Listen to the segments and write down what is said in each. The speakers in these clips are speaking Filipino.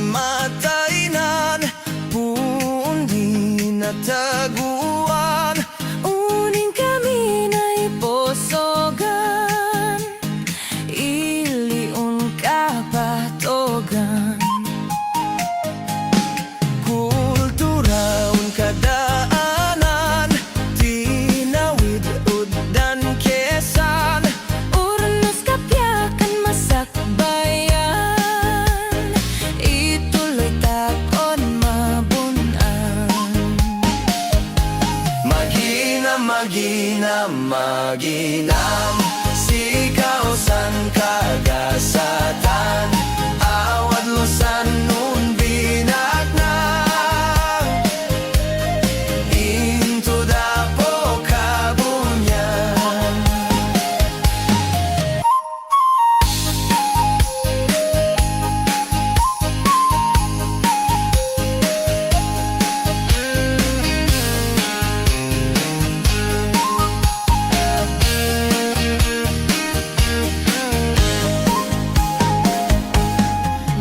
matainan, puundi na taguan, uning kami na iposogan, iliun kapatogan. Kulturaon kadaanan, tinawid uddan kesan, Urnos kapyakan masakbayan, ituloy takon mabunan. maginam, maginam, maginam, sikaw san kagasatan, awad lusan nun binaknang, into dapo kabunyan.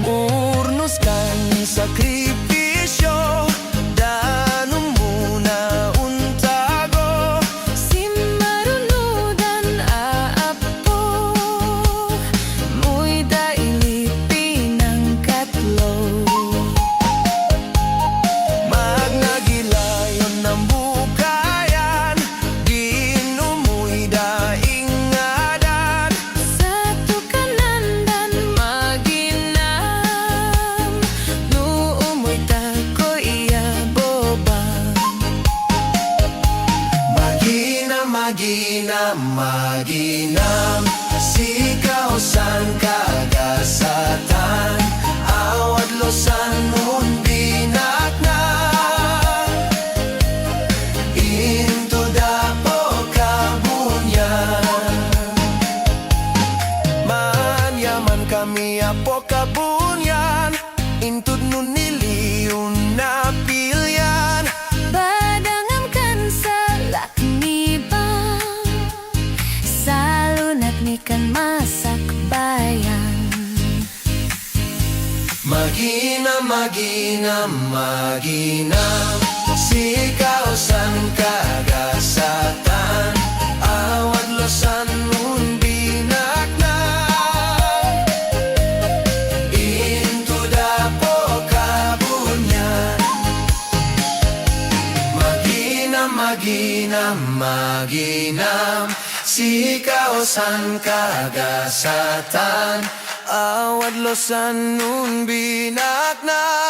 Urnos kan sakripisyo, danum muna untago, Si marunudan aapo, muy dailipin ang katlo. magnagilayon ng bukayan, ginumuy daingadan, Sa tukanandan maginam, nuumoy takoy iyabobang. maginam, maginam, maginam, sikaw san kagasatan, awad losan nun binaknang, into dapo kabunyan. Manyaman kami apo kabunyan, into nun niliun na pilyan. Badangam kan sa laknibang, salunat ni kan masakbayan. Maginam, maginam, maginam, sikaw san kagasatan, awad losan nun binaknang, into dapo kabunyan. Maginam, maginam, maginam, sikaw san kagasatan, awad losan nun binaknang.